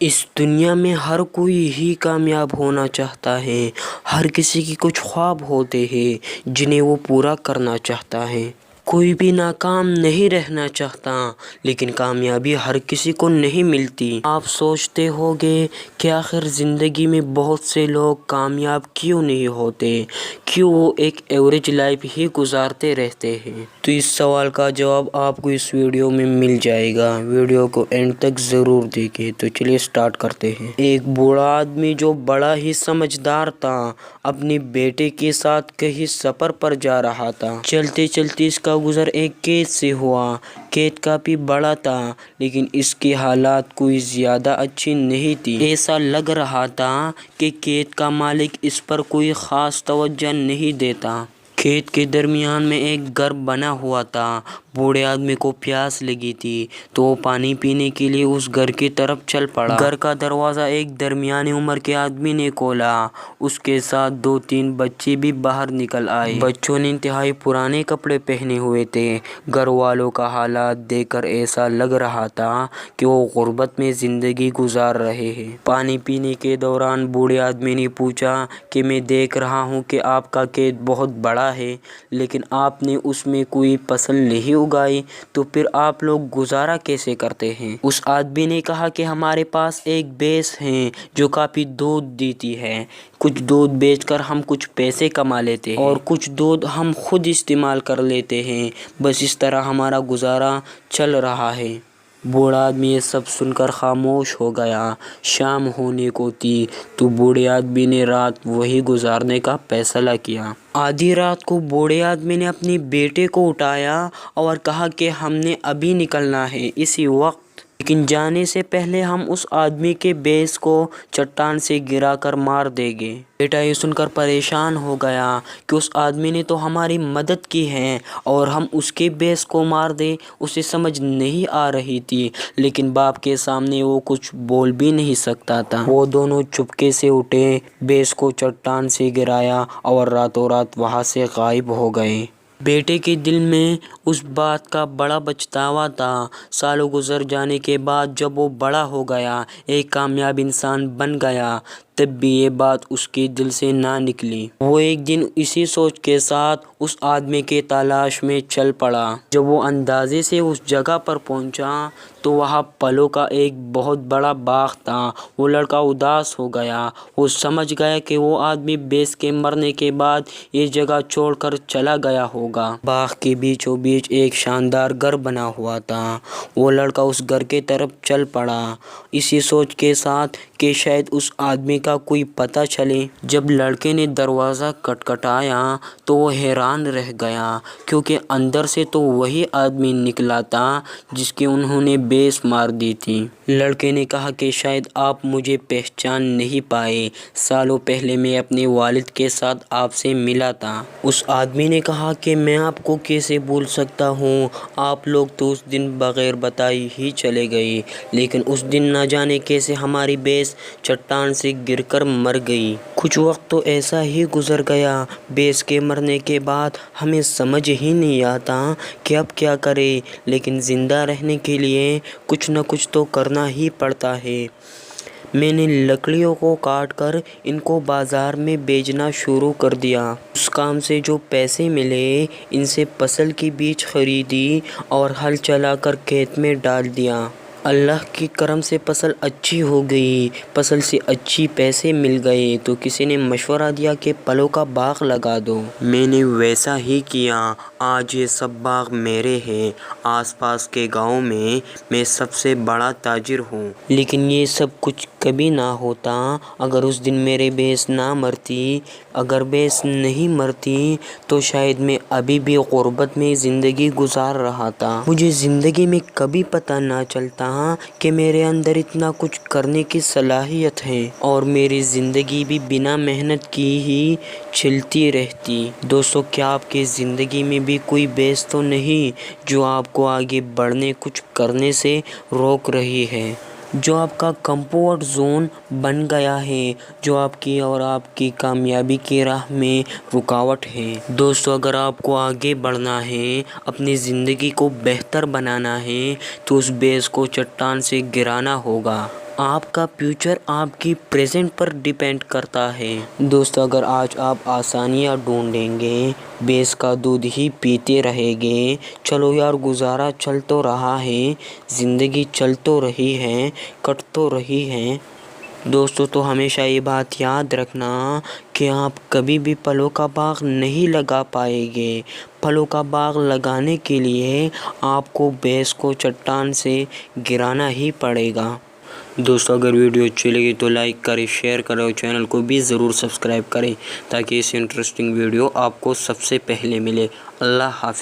اس دنیا میں ہر کوئی ہی کامیاب ہونا چاہتا ہے۔ ہر کسی کی کچھ خواب ہوتے ہیں جنہیں وہ پورا کرنا چاہتا ہے۔ کوئی بھی ناکام نہیں رہنا چاہتا، لیکن کامیابی ہر کسی کو نہیں ملتی۔ آپ سوچتے ہوگے کہ آخر زندگی میں بہت سے لوگ کامیاب کیوں نہیں ہوتے، کیوں وہ ایک ایوریج لائف ہی گزارتے رہتے ہیں؟ تو اس سوال کا جواب آپ کو اس ویڈیو میں مل جائے گا۔ ویڈیو کو اینڈ تک ضرور دیکھیں۔ تو چلیے سٹارٹ کرتے ہیں۔ ایک بوڑھا آدمی جو بڑا ہی سمجھدار تھا، اپنے بیٹے کے ساتھ کہیں سفر پر جا رہا تھا۔ چلتے چلتے اس کا گزر ایک کھیت سے ہوا۔ کھیت کافی بڑا تھا، لیکن اس کی حالت کوئی زیادہ اچھی نہیں تھی۔ ایسا لگ رہا تھا کہ کھیت کا مالک اس پر کوئی خاص توجہ نہیں دیتا۔ کھیت کے درمیان میں ایک گھر بنا ہوا تھا۔ بوڑھے آدمی کو پیاس لگی تھی تو وہ پانی پینے کے لیے اس گھر کی طرف چل پڑا۔ گھر کا دروازہ ایک درمیانی عمر کے آدمی نے کھولا۔ اس کے ساتھ 2-3 بچے بھی باہر نکل آئے۔ بچوں نے انتہائی پرانے کپڑے پہنے ہوئے تھے۔ گھر والوں کا حالات دیکھ کر ایسا لگ رہا تھا کہ وہ غربت میں زندگی گزار رہے ہیں۔ پانی پینے کے دوران بوڑھے آدمی نے پوچھا کہ میں دیکھ رہا ہوں کہ آپ کا کھیت بہت بڑا ہے، لیکن آپ نے اس میں کوئی فصل نہیں اگائی، تو پھر آپ لوگ گزارا کیسے کرتے ہیں؟ اس آدمی نے کہا کہ ہمارے پاس ایک بھینس ہے جو کافی دودھ دیتی ہے۔ کچھ دودھ بیچ کر ہم کچھ پیسے کما لیتے ہیں اور کچھ دودھ ہم خود استعمال کر لیتے ہیں۔ بس اس طرح ہمارا گزارا چل رہا ہے۔ بوڑھا آدمی یہ سب سن کر خاموش ہو گیا۔ شام ہونے کو تھی تو بوڑھے آدمی نے رات وہیں گزارنے کا فیصلہ کیا۔ آدھی رات کو بوڑھے آدمی نے اپنے بیٹے کو اٹھایا اور کہا کہ ہم نے ابھی نکلنا ہے، اسی وقت، لیکن جانے سے پہلے ہم اس آدمی کے بھینس کو چٹان سے گرا کر مار دیں گے۔ بیٹا یہ سن کر پریشان ہو گیا کہ اس آدمی نے تو ہماری مدد کی ہے اور ہم اس کے بھینس کو مار دیں، اسے سمجھ نہیں آ رہی تھی، لیکن باپ کے سامنے وہ کچھ بول بھی نہیں سکتا تھا۔ وہ دونوں چپکے سے اٹھے، بھینس کو چٹان سے گرایا اور راتوں رات وہاں سے غائب ہو گئے۔ بیٹے کے دل میں اس بات کا بڑا پچھتاوا تھا۔ سالوں گزر جانے کے بعد جب وہ بڑا ہو گیا، ایک کامیاب انسان بن گیا، تب بھی یہ بات اس کے دل سے نہ نکلی۔ وہ ایک دن اسی سوچ کے ساتھ اس آدمی کی تلاش میں چل پڑا۔ جب وہ اندازے سے اس جگہ پر پہنچا تو وہاں پھلوں کا ایک بہت بڑا باغ تھا۔ وہ لڑکا اداس ہو گیا۔ وہ سمجھ گیا کہ وہ آدمی بھینس کے مرنے کے بعد یہ جگہ چھوڑ کر چلا گیا ہوگا۔ باغ کے بیچوں بیچ ایک شاندار گھر بنا ہوا تھا۔ وہ لڑکا اس گھر کی طرف چل پڑا، اسی سوچ کے ساتھ کہ شاید اس آدمی کا کوئی پتہ چلے۔ جب لڑکے نے دروازہ کھٹکھٹایا تو وہ حیران رہ گیا، کیونکہ اندر سے تو وہی آدمی نکلا تھا جس کی انہوں نے بھینس مار دی تھی۔ لڑکے نے کہا کہ شاید آپ مجھے پہچان نہیں پائے، سالوں پہلے میں اپنے والد کے ساتھ آپ سے ملا تھا۔ اس آدمی نے کہا کہ میں آپ کو کیسے بھول سکتا ہوں، آپ لوگ تو اس دن بغیر بتائے ہی چلے گئے، لیکن اس دن نہ جانے کیسے ہماری بھینس چٹان سے گر کر مر گئی۔ کچھ وقت تو ایسا ہی گزر گیا، بھینس کے مرنے کے بعد ہمیں سمجھ ہی نہیں آتا کہ اب کیا کریں، لیکن زندہ رہنے کے لیے کچھ نہ کچھ تو کرنا ہی پڑتا ہے۔ میں نے لکڑیوں کو کاٹ کر ان کو بازار میں بیچنا شروع کر دیا۔ اس کام سے جو پیسے ملے ان سے فصل کی بیج خریدی اور ہل چلا کر کھیت میں ڈال دیا۔ اللہ کے کرم سے فصل اچھی ہو گئی، فصل سے اچھی پیسے مل گئے تو کسی نے مشورہ دیا کہ پھلوں کا باغ لگا دو۔ میں نے ویسا ہی کیا۔ آج یہ سب باغ میرے ہیں۔ آس پاس کے گاؤں میں سب سے بڑا تاجر ہوں۔ لیکن یہ سب کچھ کبھی نہ ہوتا اگر اس دن میری بھینس نہ مرتی۔ اگر بھینس نہیں مرتی تو شاید میں ابھی بھی غربت میں زندگی گزار رہا تھا۔ مجھے زندگی میں کبھی پتہ نہ چلتا کہ میرے اندر اتنا کچھ کرنے کی صلاحیت ہے اور میری زندگی بھی بنا محنت کی ہی چلتی رہتی۔ دوستو، کیا آپ کی زندگی میں بھی کوئی بھینس تو نہیں جو آپ کو آگے بڑھنے، کچھ کرنے سے روک رہی ہے، جو آپ کا کمفورٹ زون بن گیا ہے، جو آپ کی اور آپ کی کامیابی کی راہ میں رکاوٹ ہے؟ دوستو، اگر آپ کو آگے بڑھنا ہے، اپنی زندگی کو بہتر بنانا ہے تو اس بھینس کو چٹان سے گرانا ہوگا۔ آپ کا فیوچر آپ کی پریزنٹ پر ڈیپینڈ کرتا ہے۔ دوستو اگر آج آپ آسانیاں ڈھونڈیں گے، بھینس کا دودھ ہی پیتے رہیں گے، چلو یار گزارا چل تو رہا ہے، زندگی چل تو رہی ہے، کٹ تو رہی ہے۔ دوستو تو ہمیشہ یہ بات یاد رکھنا کہ آپ کبھی بھی پھلوں کا باغ نہیں لگا پائیں گے۔ پھلوں کا باغ لگانے کے لیے آپ کو بھینس کو چٹان سے گرانا ہی پڑے گا۔ دوستو اگر ویڈیو اچھی لگی تو لائک کریں، شیئر کریں اور چینل کو بھی ضرور سبسکرائب کریں تاکہ اس انٹرسٹنگ ویڈیو آپ کو سب سے پہلے ملے۔ اللہ حافظ۔